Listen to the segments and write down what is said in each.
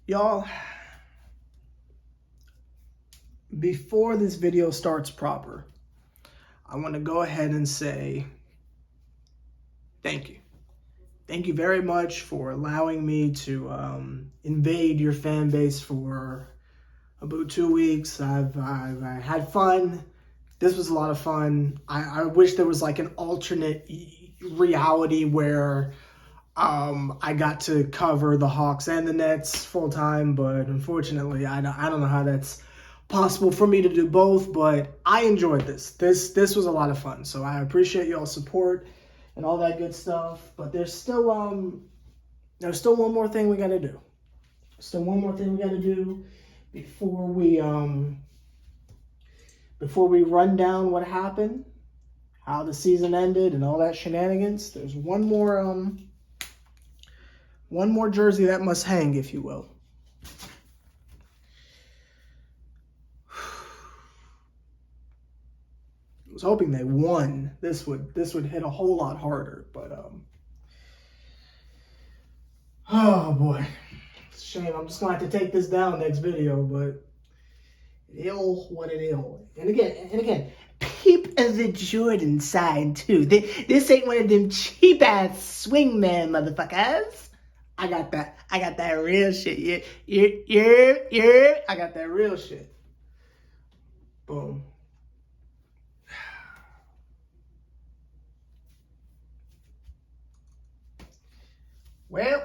Y'all, before this video starts proper, I want to go ahead and say thank you. Thank you very much for allowing me to invade your fan base for about 2 weeks. I've had fun. This was a lot of fun. I wish there was like an alternate reality where I got to cover the Hawks and the Nets full time, but unfortunately, I don't know how that's possible for me to do both. But I enjoyed this. This was a lot of fun. So I appreciate y'all's support and all that good stuff. But there's still one more thing we got to do. Still one more thing we got to do before we run down what happened, how the season ended, and all that shenanigans. There's one more jersey that must hang, if you will. I was hoping they won. This would hit a whole lot harder, but oh boy, it's a shame. I'm just gonna have to take this down next video, but ill what it ill. And again, peep the Jordan sign too. This ain't one of them cheap ass swingman motherfuckers. I got that real shit. Yeah. I got that real shit. Boom. Well,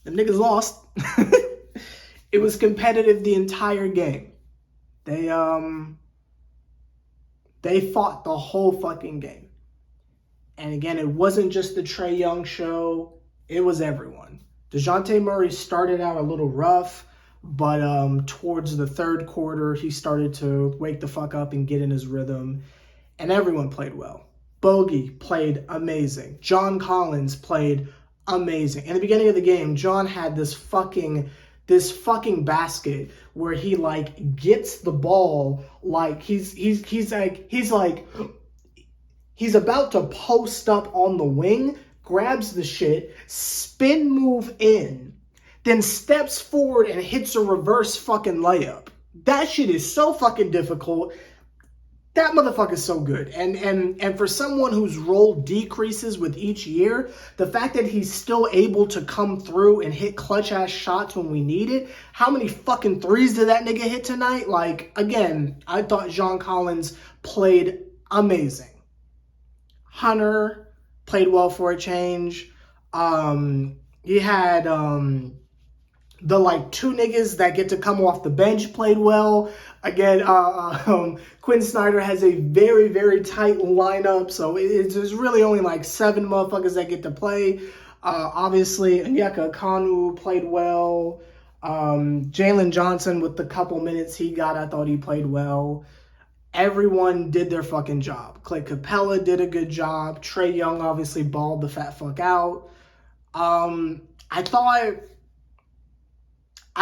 the niggas lost. It was competitive the entire game. They fought the whole fucking game. And again, it wasn't just the Trae Young show. It was everyone. DeJounte Murray started out a little rough, but towards the third quarter, he started to wake the fuck up and get in his rhythm. And everyone played well. Bogey played amazing. John Collins played amazing. In the beginning of the game, John had this fucking basket where he like gets the ball like he's about to post up on the wing, grabs the shit, spin move in, then steps forward and hits a reverse fucking layup. That shit is so fucking difficult. That motherfucker's so good. And for someone whose role decreases with each year, the fact that he's still able to come through and hit clutch ass shots when we need it. How many fucking threes did that nigga hit tonight? Like, again, I thought John Collins played amazing. Hunter played well for a change. He had the like two niggas that get to come off the bench played well. Again, Quinn Snyder has a very, very tight lineup, so there's really only like 7 motherfuckers that get to play. Obviously, Onyeka Okongwu played well. Jalen Johnson, with the couple minutes he got, I thought he played well. Everyone did their fucking job. Clay Capella did a good job. Trae Young obviously balled the fat fuck out. I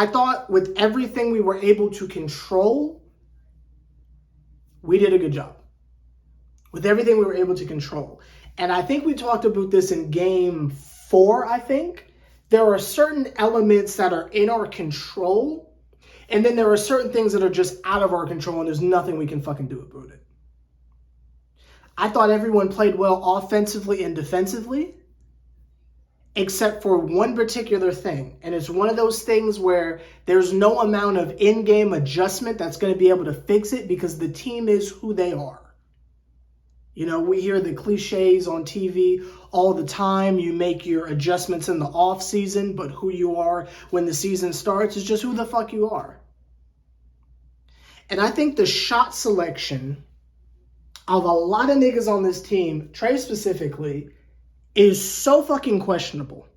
thought with everything we were able to control, we did a good job. With everything we were able to control. And I think we talked about this in game 4, I think. There are certain elements that are in our control, and then there are certain things that are just out of our control, and there's nothing we can fucking do about it. I thought everyone played well offensively and defensively, except for one particular thing. And it's one of those things where there's no amount of in-game adjustment that's going to be able to fix it because the team is who they are. You know, we hear the cliches on TV all the time. You make your adjustments in the off season, but who you are when the season starts is just who the fuck you are. And I think the shot selection of a lot of niggas on this team, Trae specifically, is so fucking questionable.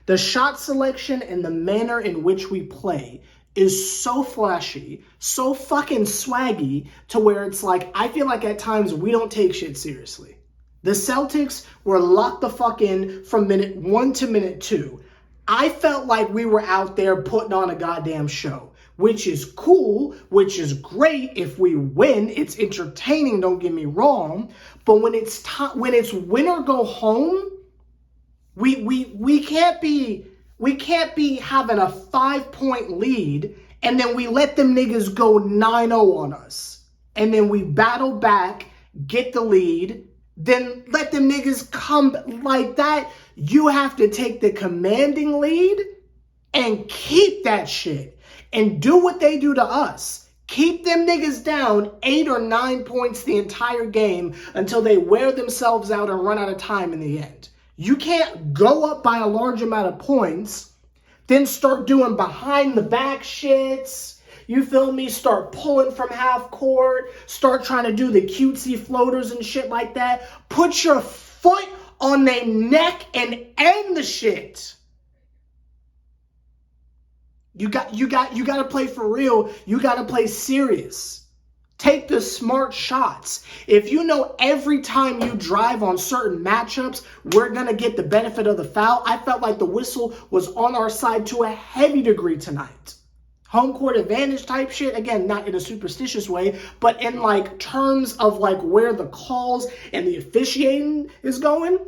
The shot selection and the manner in which we play is so flashy, so fucking swaggy, to where it's like, I feel like at times we don't take shit seriously. The Celtics were locked the fuck in from minute 1 to minute 2. I felt like we were out there putting on a goddamn show, which is cool, which is great. If we win, it's entertaining, don't get me wrong. But when it's win or go home, we can't be We can't be having a 5-point lead and then we let them niggas go 9-0 on us. And then we battle back, get the lead, then let them niggas come like that. You have to take the commanding lead and keep that shit. And do what they do to us. Keep them niggas down 8 or 9 points the entire game until they wear themselves out and run out of time in the end. You can't go up by a large amount of points, then start doing behind the back shits. You feel me? Start pulling from half court. Start trying to do the cutesy floaters and shit like that. Put your foot on their neck and end the shit. You got to play for real. You got to play serious. Take the smart shots. If you know every time you drive on certain matchups, we're going to get the benefit of the foul. I felt like the whistle was on our side to a heavy degree tonight. Home court advantage type shit. Again, not in a superstitious way, but in like terms of like where the calls and the officiating is going.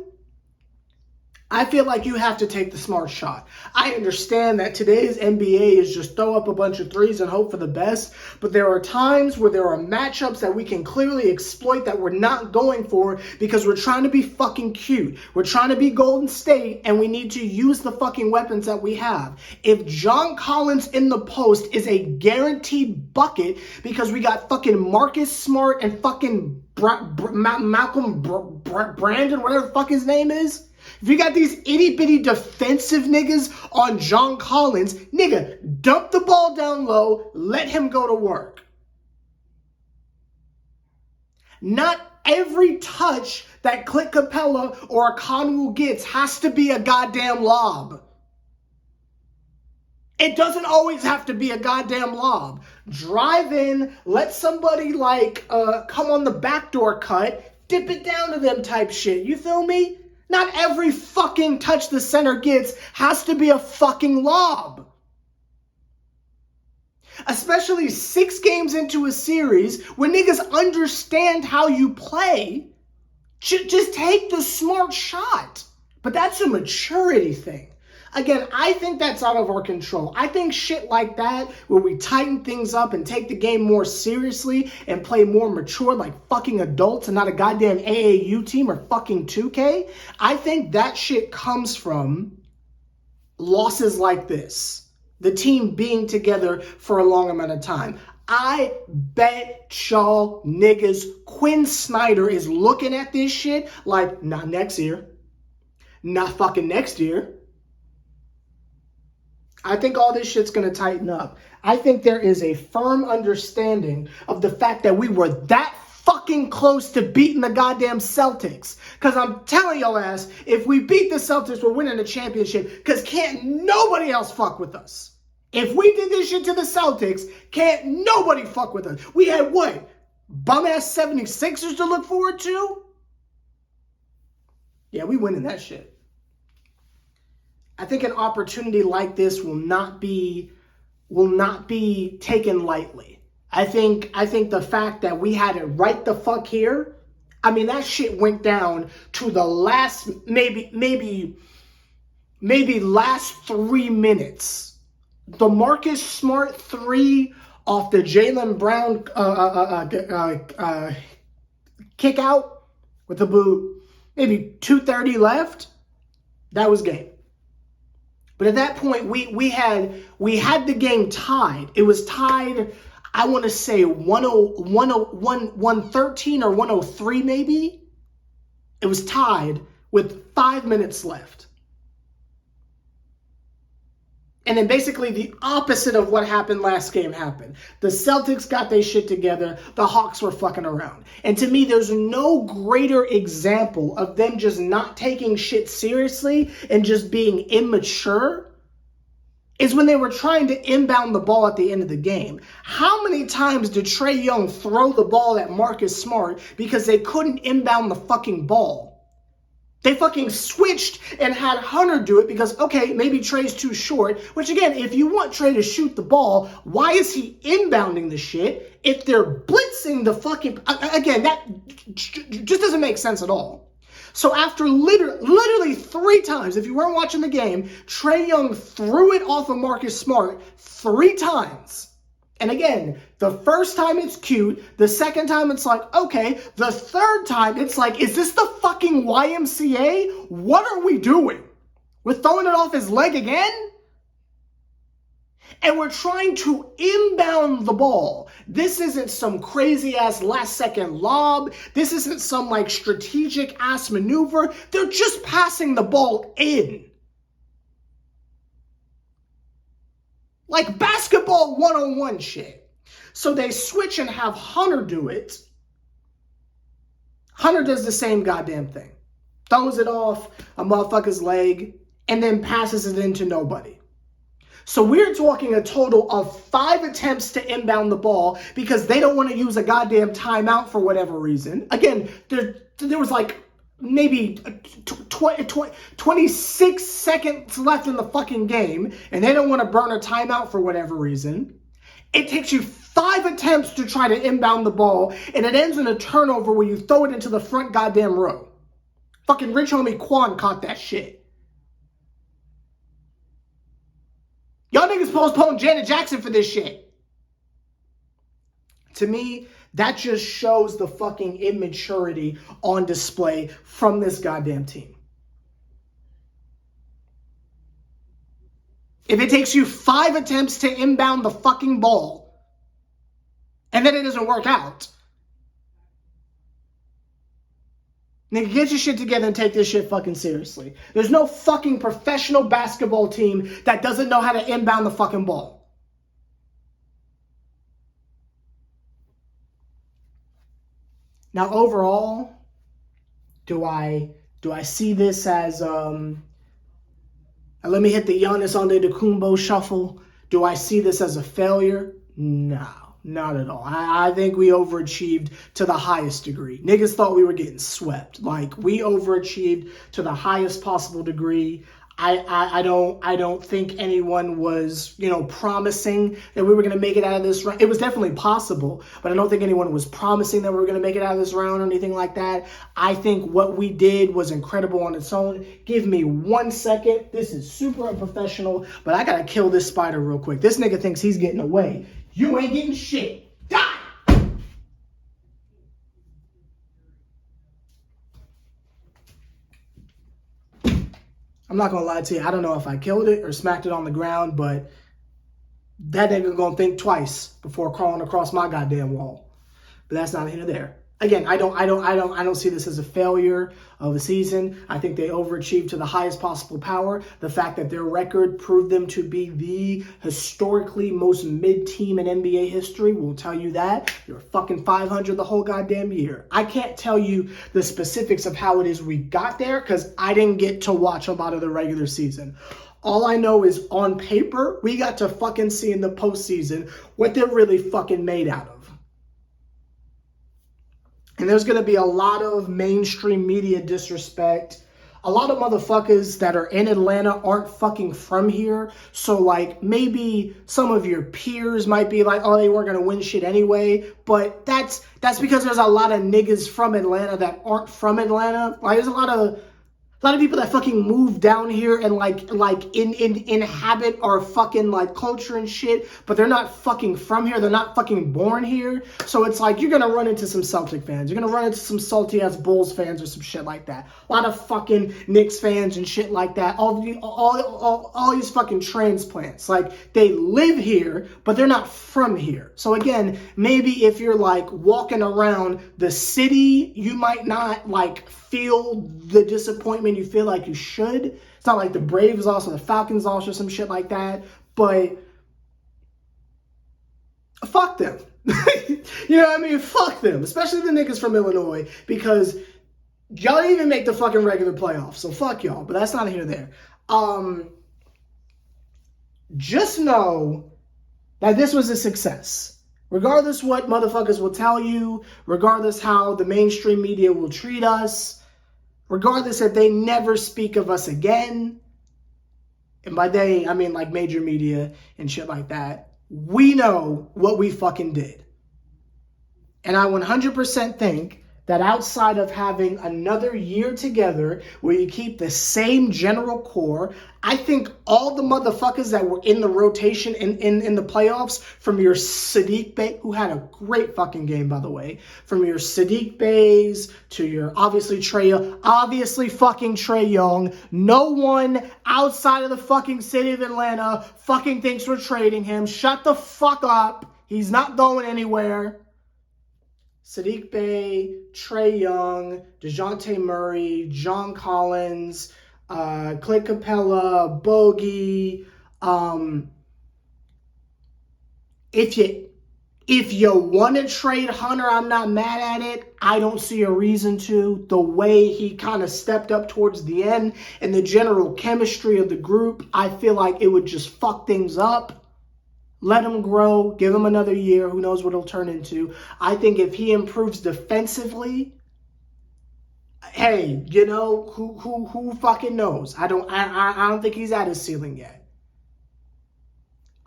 I feel like you have to take the smart shot. I understand that today's NBA is just throw up a bunch of threes and hope for the best, but there are times where there are matchups that we can clearly exploit that we're not going for because we're trying to be fucking cute. We're trying to be Golden State, and we need to use the fucking weapons that we have. If John Collins in the post is a guaranteed bucket because we got fucking Marcus Smart and fucking Malcolm Brandon, whatever the fuck his name is, if you got these itty-bitty defensive niggas on John Collins, nigga, dump the ball down low, let him go to work. Not every touch that Clint Capella or Conwell gets has to be a goddamn lob. It doesn't always have to be a goddamn lob. Drive in, let somebody like come on the backdoor cut, dip it down to them type shit. You feel me? Not every fucking touch the center gets has to be a fucking lob. Especially 6 games into a series when niggas understand how you play. Just take the smart shot. But that's a maturity thing. Again, I think that's out of our control. I think shit like that, where we tighten things up and take the game more seriously and play more mature like fucking adults and not a goddamn AAU team or fucking 2K, I think that shit comes from losses like this. The team being together for a long amount of time. I bet y'all niggas Quinn Snyder is looking at this shit like, not next year. Not fucking next year. I think all this shit's going to tighten up. I think there is a firm understanding of the fact that we were that fucking close to beating the goddamn Celtics. Because I'm telling your ass, if we beat the Celtics, we're winning the championship. Because can't nobody else fuck with us. If we did this shit to the Celtics, can't nobody fuck with us. We had what? Bum-ass 76ers to look forward to? Yeah, we winning that shit. I think an opportunity like this will not be taken lightly. I think the fact that we had it right the fuck here, I mean, that shit went down to the last maybe last 3 minutes. The Marcus Smart 3 off the Jaylen Brown kick out with the boot, maybe 2:30 left. That was game. But at that point, we had the game tied. It was tied, I want to say 113 or 103 maybe. It was tied with 5 minutes left. And then basically the opposite of what happened last game happened. The Celtics got their shit together. The Hawks were fucking around. And to me, there's no greater example of them just not taking shit seriously and just being immature is when they were trying to inbound the ball at the end of the game. How many times did Trae Young throw the ball at Marcus Smart because they couldn't inbound the fucking ball? They fucking switched and had Hunter do it because, okay, maybe Trae's too short. Which, again, if you want Trae to shoot the ball, why is he inbounding the shit if they're blitzing the fucking... Again, that just doesn't make sense at all. So after literally 3 times, if you weren't watching the game, Trae Young threw it off of Marcus Smart 3 times. And again, the first time it's cute, the second time it's like, okay, the third time it's like, is this the fucking YMCA? What are we doing? We're throwing it off his leg again? And we're trying to inbound the ball. This isn't some crazy ass last second lob. This isn't some like strategic ass maneuver. They're just passing the ball in. Like basketball 101 shit. So they switch and have Hunter do it. Hunter does the same goddamn thing. Throws it off a motherfucker's leg and then passes it into nobody. So we're talking a total of 5 attempts to inbound the ball because they don't want to use a goddamn timeout for whatever reason. Again, there was like maybe 26 seconds left in the fucking game, and they don't want to burn a timeout for whatever reason. It takes you 5 attempts to try to inbound the ball, and it ends in a turnover where you throw it into the front goddamn row. Fucking rich homie Quan caught that shit. Y'all niggas postponed Janet Jackson for this shit. To me, that just shows the fucking immaturity on display from this goddamn team. If it takes you 5 attempts to inbound the fucking ball, and then it doesn't work out, nigga, get your shit together and take this shit fucking seriously. There's no fucking professional basketball team that doesn't know how to inbound the fucking ball. Now, overall, do I see this as let me hit the Giannis Antetokounmpo shuffle. Do I see this as a failure? No. Not at all. I think we overachieved to the highest degree. Niggas thought we were getting swept. Like, we overachieved to the highest possible degree. I don't think anyone was, promising that we were going to make it out of this round. It was definitely possible, but I don't think anyone was promising that we were going to make it out of this round or anything like that. I think what we did was incredible on its own. Give me 1 second. This is super unprofessional, but I got to kill this spider real quick. This nigga thinks he's getting away. You ain't getting shit. Die! I'm not gonna lie to you. I don't know if I killed it or smacked it on the ground, but that nigga gonna think twice before crawling across my goddamn wall. But that's not here nor there. Again, I don't see this as a failure of the season. I think they overachieved to the highest possible power. The fact that their record proved them to be the historically most mid-team in NBA history will tell you that. You're fucking 500 the whole goddamn year. I can't tell you the specifics of how it is we got there because I didn't get to watch a lot of the regular season. All I know is on paper, we got to fucking see in the postseason what they're really fucking made out of. And there's going to be a lot of mainstream media disrespect. A lot of motherfuckers that are in Atlanta aren't fucking from here. So, like, maybe some of your peers might be like, oh, they weren't going to win shit anyway. But that's because there's a lot of niggas from Atlanta that aren't from Atlanta. Like, there's a lot of people that fucking move down here and like inhabit our fucking like culture and shit, but they're not fucking from here. They're not fucking born here. So it's like you're gonna run into some Celtic fans. You're gonna run into some salty ass Bulls fans or some shit like that. A lot of fucking Knicks fans and shit like that. All these fucking transplants. Like they live here, but they're not from here. So again, maybe if you're like walking around the city, you might not like feel the disappointment you feel like you should. It's not like the Braves lost or the Falcons lost or some shit like that, but fuck them. You know what I mean? Fuck them, especially the niggas from Illinois, because y'all didn't even make the fucking regular playoffs, so fuck y'all, but that's not here or there. Just know that this was a success. Regardless what motherfuckers will tell you, regardless how the mainstream media will treat us, regardless if they never speak of us again, and by they, I mean like major media and shit like that, we know what we fucking did. And I 100% think that outside of having another year together where you keep the same general core, I think all the motherfuckers that were in the rotation in the playoffs, from your Saddiq Bey, who had a great fucking game, by the way, from your Saddiq Beys to your obviously fucking Trae Young, no one outside of the fucking city of Atlanta fucking thinks we're trading him. Shut the fuck up. He's not going anywhere. Saddiq Bey, Trae Young, DeJounte Murray, John Collins, Clint Capella, Bogey. If you want to trade Hunter, I'm not mad at it. I don't see a reason to. The way he kind of stepped up towards the end and the general chemistry of the group, I feel like it would just fuck things up. Let him grow. Give him another year. Who knows what he'll turn into. I think if he improves defensively, hey, you know, who fucking knows? I don't think he's at his ceiling yet.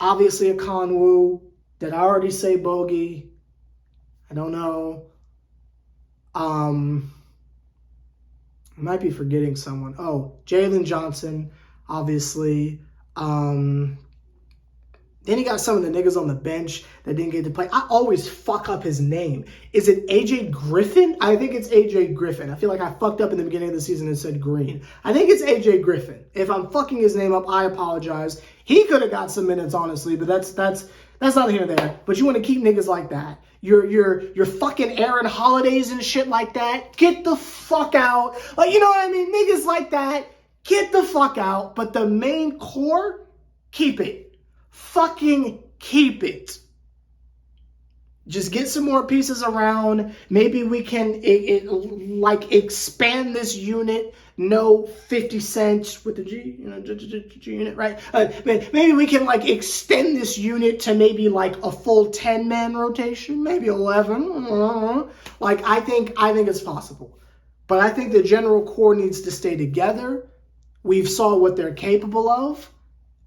Obviously a Conwoo. Did I already say Bogey? I don't know. I might be forgetting someone. Oh, Jalen Johnson, obviously. Then you got some of the niggas on the bench that didn't get to play. I always fuck up his name. Is it AJ Griffin? I think it's AJ Griffin. I feel like I fucked up in the beginning of the season and said Green. I think it's AJ Griffin. If I'm fucking his name up, I apologize. He could have got some minutes, honestly, but that's not here or there. But you want to keep niggas like that. Your fucking Aaron Holidays and shit like that. Get the fuck out. Like, you know what I mean? Niggas like that. Get the fuck out. But the main core, keep it. Fucking keep it. Just get some more pieces around. Maybe we can expand this unit. No 50 cents with the G, G unit, right? Maybe we can extend this unit to maybe a full 10-man rotation, maybe 11. I think it's possible. But I think the general core needs to stay together. We've saw what they're capable of.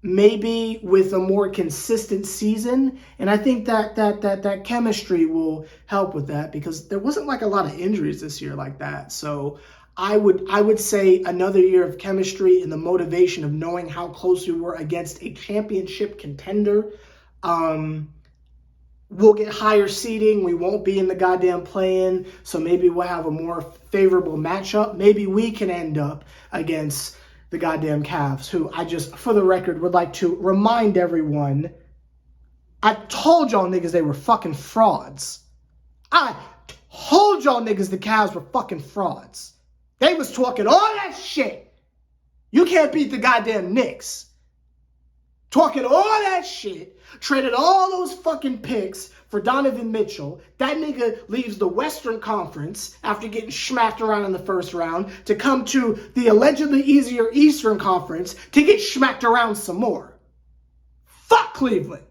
Maybe with a more consistent season. And I think that chemistry will help with that, because there wasn't a lot of injuries this year like that. So I would say another year of chemistry and the motivation of knowing how close we were against a championship contender. We'll get higher seeding. We won't be in the goddamn play-in. So maybe we'll have a more favorable matchup. Maybe we can end up against the goddamn Cavs, who I just, for the record, would like to remind everyone, I told y'all niggas they were fucking frauds. I told y'all niggas the Cavs were fucking frauds. They was talking all that shit. You can't beat the goddamn Knicks. Talking all that shit, traded all those fucking picks for Donovan Mitchell. That nigga leaves the Western Conference after getting smacked around in the first round to come to the allegedly easier Eastern Conference to get smacked around some more. Fuck Cleveland.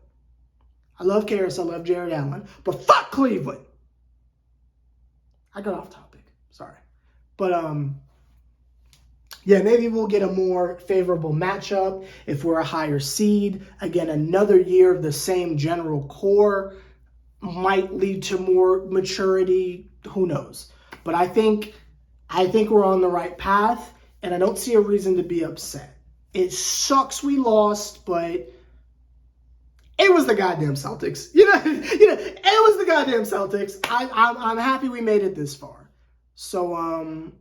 I love Karras, I love Jared Allen, but fuck Cleveland. I got off topic. Sorry. But, yeah, maybe we'll get a more favorable matchup if we're a higher seed. Again, another year of the same general core might lead to more maturity. Who knows? But I think we're on the right path, and I don't see a reason to be upset. It sucks we lost, but it was the goddamn Celtics. You know, it was the goddamn Celtics. I'm happy we made it this far. So,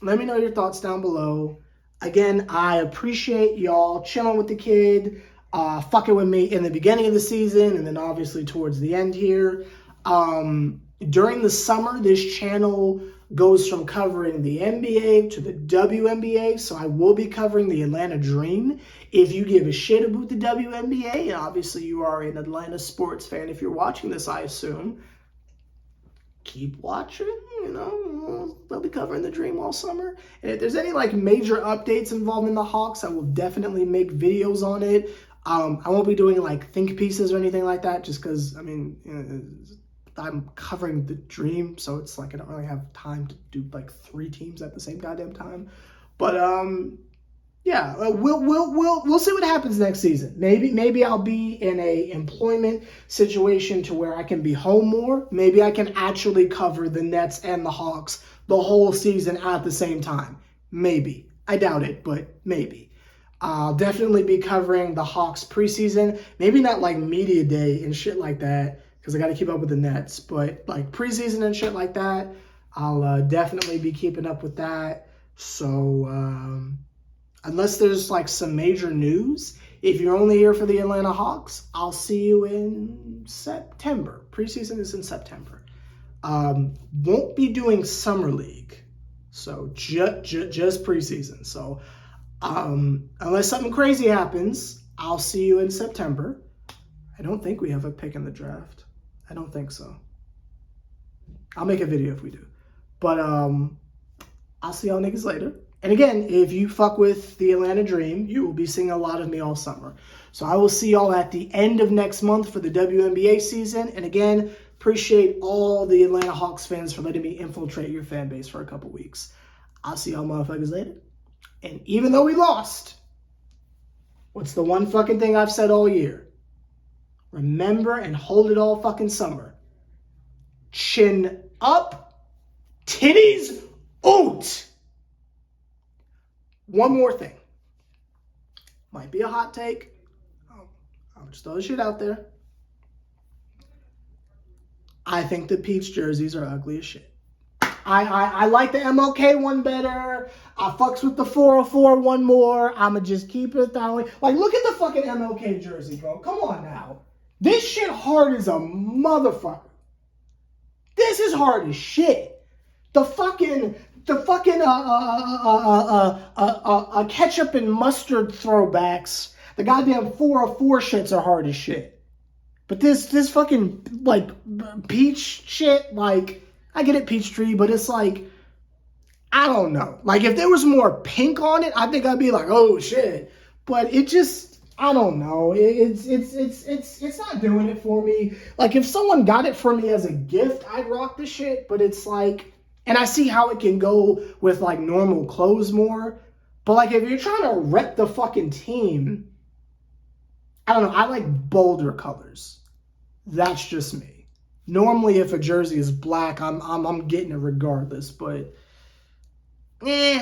let me know your thoughts down below. Again, I appreciate y'all chilling with the kid, fucking with me in the beginning of the season, and then obviously towards the end here. During the summer, this channel goes from covering the NBA to the WNBA, so I will be covering the Atlanta Dream. If you give a shit about the WNBA, and obviously you are an Atlanta sports fan if you're watching this, I assume, keep watching. You know, they'll be covering the Dream all summer. And if there's any major updates involving the Hawks, I will definitely make videos on it. I won't be doing think pieces or anything like that, just because, I mean, I'm covering the Dream, so it's I don't really have time to do 3 teams at the same goddamn time. But Yeah, we'll see what happens next season. Maybe I'll be in a employment situation to where I can be home more. Maybe I can actually cover the Nets and the Hawks the whole season at the same time. Maybe. I doubt it, but maybe. I'll definitely be covering the Hawks preseason. Maybe not like media day and shit like that, because I got to keep up with the Nets. But like preseason and shit like that, I'll definitely be keeping up with that. So unless there's like some major news, if you're only here for the Atlanta Hawks, I'll see you in September. Preseason is in September. Won't be doing summer league, so just preseason. So unless something crazy happens, I'll see you in September. I don't think we have a pick in the draft. I don't think so. I'll make a video if we do. But I'll see y'all niggas later. And again, if you fuck with the Atlanta Dream, you will be seeing a lot of me all summer. So I will see y'all at the end of next month for the WNBA season. And again, appreciate all the Atlanta Hawks fans for letting me infiltrate your fan base for a couple weeks. I'll see y'all motherfuckers later. And even though we lost, what's the one fucking thing I've said all year? Remember and hold it all fucking summer. Chin up, titties out. One more thing. Might be a hot take. I'll just throw this shit out there. I think the Peach jerseys are ugly as shit. I like the MLK one better. I fucks with the 404 one more. I'ma just keep it that way. Like, look at the fucking MLK jersey, bro. Come on now. This shit hard as a motherfucker. This is hard as shit. The fucking ketchup and mustard throwbacks, the goddamn 404 shits are hard as shit. But this fucking, like, peach shit, like, I get it, Peachtree, but it's like, I don't know. Like, if there was more pink on it, I think I'd be like, oh shit. But it just, I don't know. It's not doing it for me. Like, if someone got it for me as a gift, I'd rock the shit. But it's like, and I see how it can go with like normal clothes more. But like, if you're trying to rep the fucking team, I don't know. I like bolder colors. That's just me. Normally, if a jersey is black, I'm getting it regardless. But I'm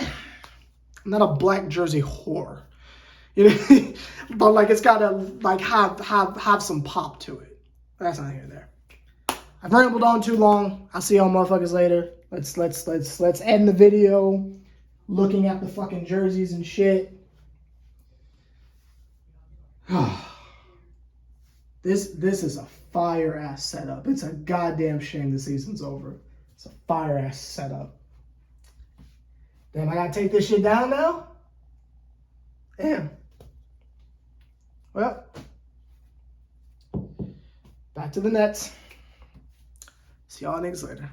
not a black jersey whore. You know, but like it's gotta like have some pop to it. That's not here or there. I've rambled on too long. I'll see y'all motherfuckers later. Let's end the video looking at the fucking jerseys and shit. This is a fire ass setup. It's a goddamn shame the season's over. It's a fire ass setup. Damn, I gotta take this shit down now? Damn. Well, back to the Nets. See y'all niggas later.